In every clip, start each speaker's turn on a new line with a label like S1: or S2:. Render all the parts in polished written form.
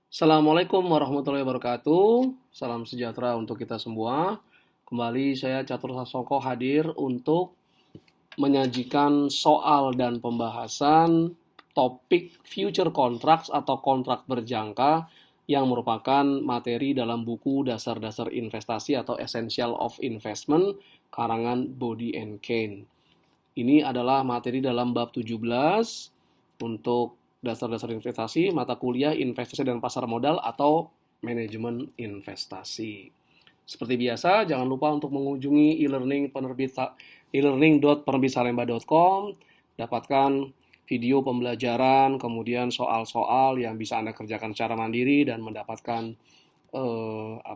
S1: Assalamualaikum warahmatullahi wabarakatuh. Salam sejahtera untuk kita semua. Kembali saya Catur Sasongko hadir untuk menyajikan soal dan pembahasan topik future contracts atau kontrak berjangka yang merupakan materi dalam buku Dasar-dasar Investasi atau Essential of Investment karangan Body and Kane. Ini adalah materi dalam bab 17 untuk dasar-dasar investasi, mata kuliah investasi dan pasar modal atau manajemen investasi. Seperti biasa, jangan lupa untuk mengunjungi e-learning e-learning.penerbitsalemba.com, dapatkan video pembelajaran, kemudian soal-soal yang bisa Anda kerjakan secara mandiri dan mendapatkan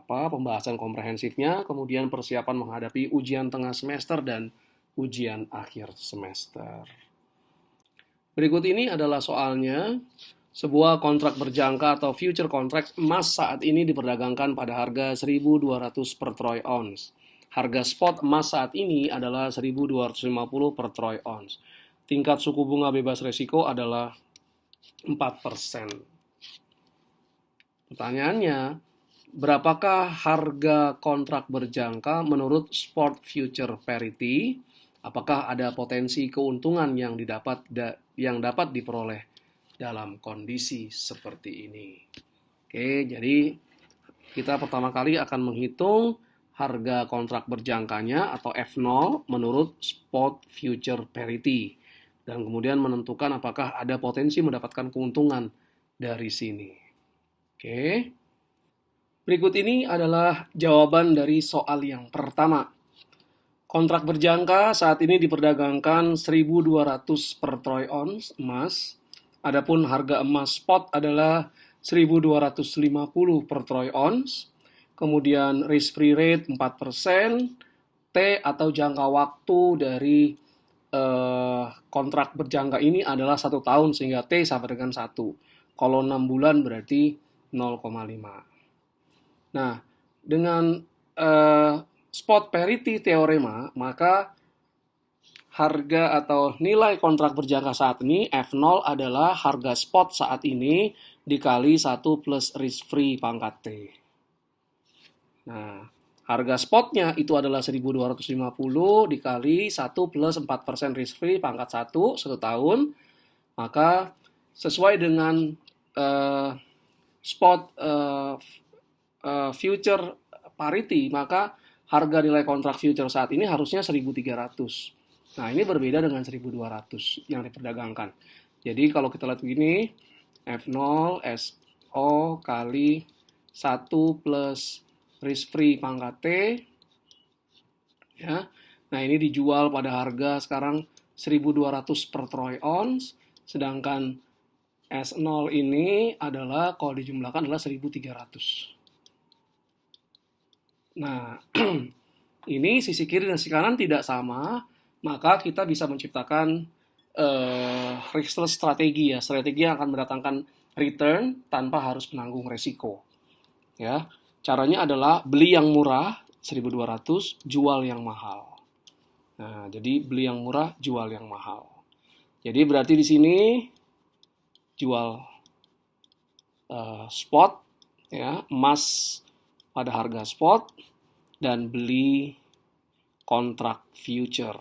S1: pembahasan komprehensifnya, kemudian persiapan menghadapi ujian tengah semester dan ujian akhir semester. Berikut ini adalah soalnya. Sebuah kontrak berjangka atau future contract emas saat ini diperdagangkan pada harga 1.200 per troy ounce. Harga spot emas saat ini adalah 1.250 per troy ounce. Tingkat suku bunga bebas risiko adalah 4%. Pertanyaannya, berapakah harga kontrak berjangka menurut spot future parity? Apakah ada potensi keuntungan yang dapat diperoleh dalam kondisi seperti ini? Oke, jadi kita pertama kali akan menghitung harga kontrak berjangkanya atau F0 menurut spot future parity dan kemudian menentukan apakah ada potensi mendapatkan keuntungan dari sini. Oke. Berikut ini adalah jawaban dari soal yang pertama. Kontrak berjangka saat ini diperdagangkan 1.200 per troy ounce emas. Adapun harga emas spot adalah 1.250 per troy ounce. Kemudian risk free rate 4%, T atau jangka waktu dari kontrak berjangka ini adalah 1 tahun sehingga T sama dengan 1. Kalau 6 bulan berarti 0,5. Nah, dengan spot parity teorema, maka harga atau nilai kontrak berjangka saat ini F0 adalah harga spot saat ini dikali 1 plus risk free pangkat T. Nah, harga spotnya itu adalah 1.250 dikali 1 plus 4% risk free pangkat 1 tahun. Maka sesuai dengan spot future parity, maka harga nilai kontrak future saat ini harusnya 1.300. Nah, ini berbeda dengan 1.200 yang diperdagangkan. Jadi kalau kita lihat begini, F0 SO kali 1 plus risk free pangkat T. Ya. Nah, ini dijual pada harga sekarang 1.200 per troy ounce, sedangkan S0 ini adalah kalau dijumlahkan adalah 1.300. Nah, ini sisi kiri dan sisi kanan tidak sama, maka kita bisa menciptakan strategi ya, strategi yang akan mendatangkan return tanpa harus menanggung resiko. Ya, caranya adalah beli yang murah 1.200, jual yang mahal. Nah, jadi beli yang murah, jual yang mahal. Jadi berarti di sini jual spot ya, emas pada harga spot dan beli kontrak future.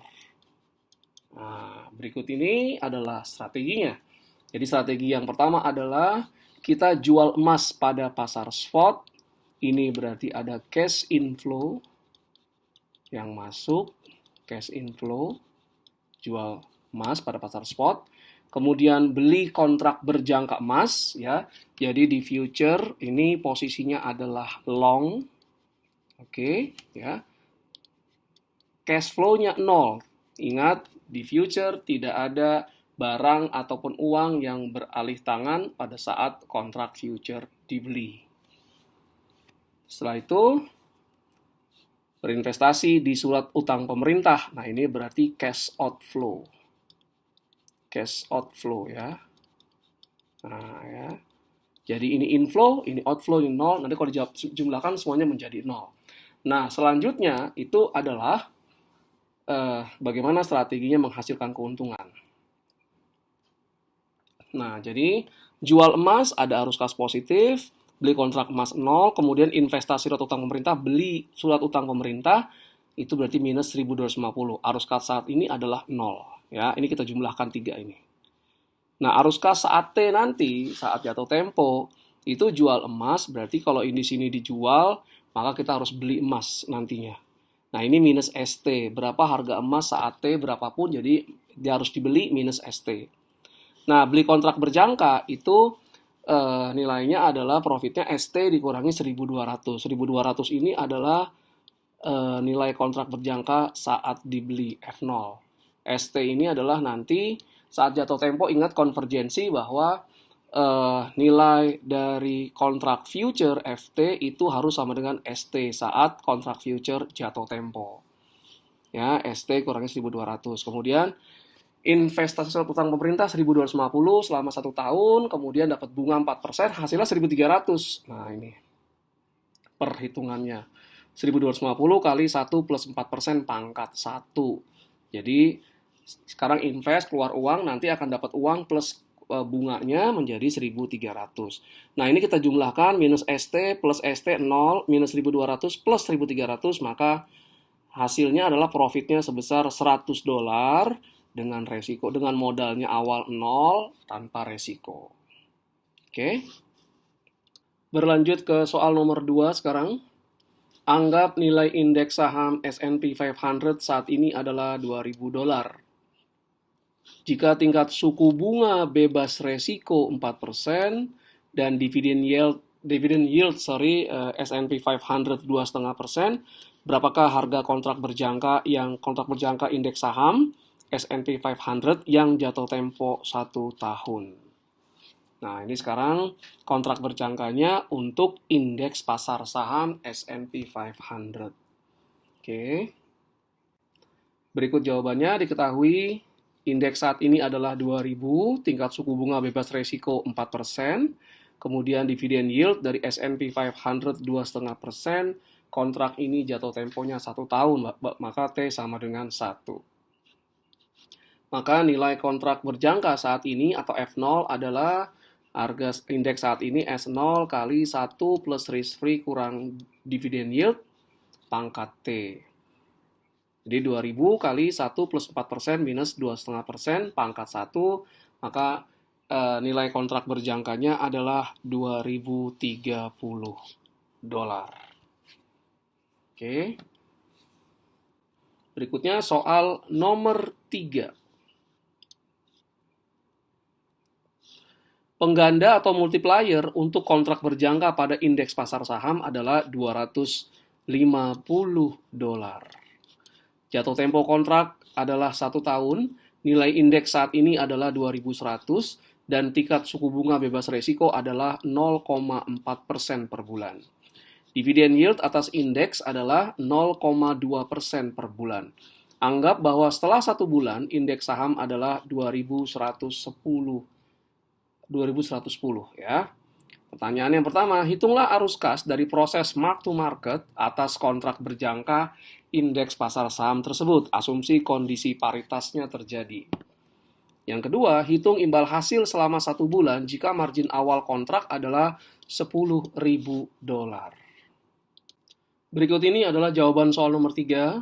S1: Nah, berikut ini adalah strateginya. Jadi strategi yang pertama adalah kita jual emas pada pasar spot. Ini berarti ada cash inflow yang masuk, cash inflow, jual emas pada pasar spot. Kemudian beli kontrak berjangka emas ya. Jadi di future ini posisinya adalah long. Oke, ya. Cash flow-nya 0. Ingat, di future tidak ada barang ataupun uang yang beralih tangan pada saat kontrak future dibeli. Setelah itu berinvestasi di surat utang pemerintah. Nah, ini berarti cash outflow. Cash outflow ya. Nah, ya. Jadi ini inflow, ini outflow, ini 0. Nanti kalau dijumlahkan semuanya menjadi 0. Nah, selanjutnya itu adalah bagaimana strateginya menghasilkan keuntungan. Nah, jadi jual emas ada arus kas positif, beli kontrak emas 0, kemudian investasi surat utang pemerintah, beli surat utang pemerintah, itu berarti minus 1.250. Arus kas saat ini adalah 0. Ya, ini kita jumlahkan 3 ini. Nah, arus kas saat T nanti, saat jatuh tempo, itu jual emas, berarti kalau ini sini dijual, maka kita harus beli emas nantinya. Nah, ini minus ST. Berapa harga emas saat T berapapun, jadi dia harus dibeli minus ST. Nah, beli kontrak berjangka itu nilainya adalah profitnya ST dikurangi 1.200. 1.200 ini adalah nilai kontrak berjangka saat dibeli F0. ST ini adalah nanti saat jatuh tempo, ingat konvergensi bahwa nilai dari kontrak future FT itu harus sama dengan ST saat kontrak future jatuh tempo. Ya, ST kurangi 1.200. Kemudian investasi surat utang pemerintah 1.250 selama 1 tahun, kemudian dapat bunga 4%, hasilnya 1.300. Nah, ini perhitungannya. 1.250 kali 1 plus 4% pangkat 1. Jadi, sekarang invest, keluar uang, nanti akan dapat uang plus bunganya menjadi 1.300. Nah, ini kita jumlahkan, minus ST plus ST 0, minus 1.200 plus 1.300, maka hasilnya adalah profitnya sebesar $100 dengan resiko, dengan modalnya awal 0 tanpa resiko. Oke. Berlanjut ke soal nomor 2 sekarang. Anggap nilai indeks saham S&P 500 saat ini adalah $2.000. Jika tingkat suku bunga bebas resiko 4% dan dividend yield S&P 500 2,5%, berapakah harga kontrak berjangka indeks saham S&P 500 yang jatuh tempo 1 tahun. Nah, ini sekarang kontrak berjangkanya untuk indeks pasar saham S&P 500. Oke. Berikut jawabannya. Diketahui indeks saat ini adalah 2.000, tingkat suku bunga bebas resiko 4%, kemudian dividen yield dari S&P 500 2,5%, kontrak ini jatuh temponya 1 tahun, maka T sama dengan 1. Maka nilai kontrak berjangka saat ini atau F0 adalah harga indeks saat ini S0 kali 1 plus risk free kurang dividen yield pangkat T. Jadi 2.000 kali 1 plus 4% minus 2,5% pangkat 1, maka nilai kontrak berjangkanya adalah $2.030. Oke. Berikutnya soal nomor 3. Pengganda atau multiplier untuk kontrak berjangka pada indeks pasar saham adalah $250. Jatuh tempo kontrak adalah 1 tahun, nilai indeks saat ini adalah 2.100, dan tingkat suku bunga bebas resiko adalah 0,4% per bulan. Dividen yield atas indeks adalah 0,2% per bulan. Anggap bahwa setelah 1 bulan, indeks saham adalah 2.110 ya. Pertanyaan yang pertama, hitunglah arus kas dari proses mark to market atas kontrak berjangka indeks pasar saham tersebut. Asumsi kondisi paritasnya terjadi. Yang kedua, hitung imbal hasil selama 1 bulan jika margin awal kontrak adalah $10.000. Berikut ini adalah jawaban soal nomor 3.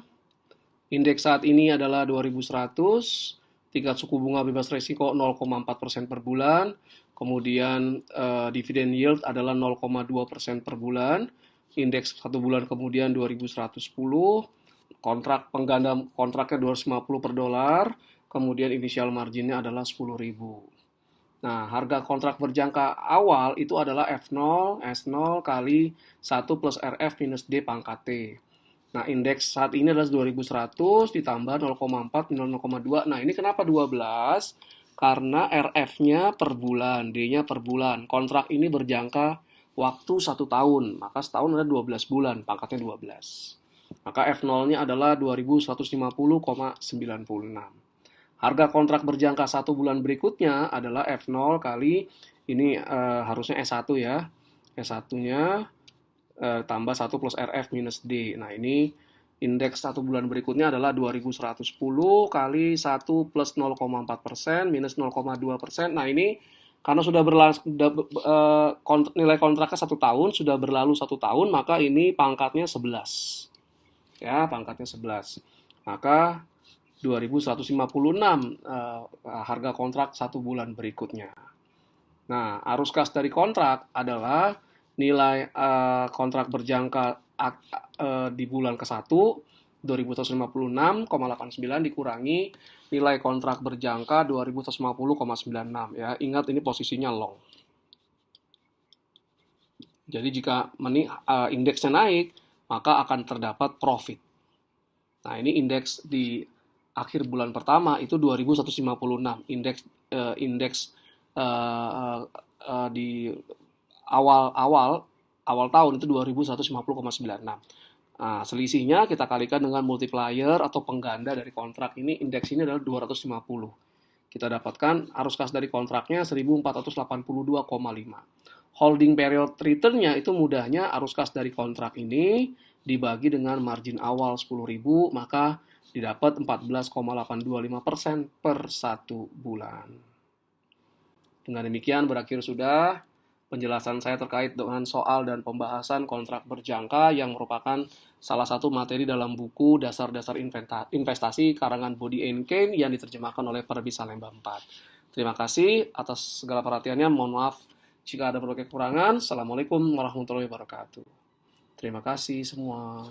S1: Indeks saat ini adalah 2.100. Tingkat suku bunga bebas resiko 0,4% per bulan, kemudian dividen yield adalah 0,2% per bulan, indeks 1 bulan kemudian 2.110, kontrak pengganda kontraknya 250 per dolar, kemudian initial marginnya adalah 10.000. Nah, harga kontrak berjangka awal itu adalah F0, S0 kali 1 plus RF minus D pangkat T. Nah, indeks saat ini adalah 2.100 ditambah 0,4 minus 0,2. Nah, ini kenapa 12? Karena RF-nya per bulan, D-nya per bulan. Kontrak ini berjangka waktu 1 tahun, maka setahun ada 12 bulan, pangkatnya 12. Maka F0-nya adalah 2.150,96. Harga kontrak berjangka 1 bulan berikutnya adalah F0 kali, ini harusnya S1 ya. S1-nya tambah 1 plus RF minus D. Nah, ini indeks 1 bulan berikutnya adalah 2.110 kali 1 plus 0,4% minus 0,2%. Nah, ini Karena sudah nilai kontraknya 1 tahun, sudah berlalu 1 tahun, maka ini pangkatnya 11. Ya, pangkatnya 11. Maka 2.156 harga kontrak 1 bulan berikutnya. Nah, arus kas dari kontrak adalah nilai kontrak berjangka di bulan ke-1 2.156,89 dikurangi nilai kontrak berjangka 2.150,96 ya. Ingat ini posisinya long. Jadi jika indeksnya naik, maka akan terdapat profit. Nah, ini indeks di akhir bulan pertama itu 2.156. Indeks di awal tahun itu 2.150,96. Nah, selisihnya kita kalikan dengan multiplier atau pengganda dari kontrak ini, indeks ini adalah 250. Kita dapatkan arus kas dari kontraknya 1.482,5. Holding period return-nya itu mudahnya arus kas dari kontrak ini dibagi dengan margin awal 10.000, maka didapat 14,825% per 1 bulan. Dengan demikian berakhir sudah penjelasan saya terkait dengan soal dan pembahasan kontrak berjangka yang merupakan salah satu materi dalam buku Dasar-Dasar Investasi karangan Body & Kane yang diterjemahkan oleh Penerbit Salemba 4. Terima kasih atas segala perhatiannya. Mohon maaf jika ada berbagai kekurangan. Assalamualaikum warahmatullahi wabarakatuh. Terima kasih semua.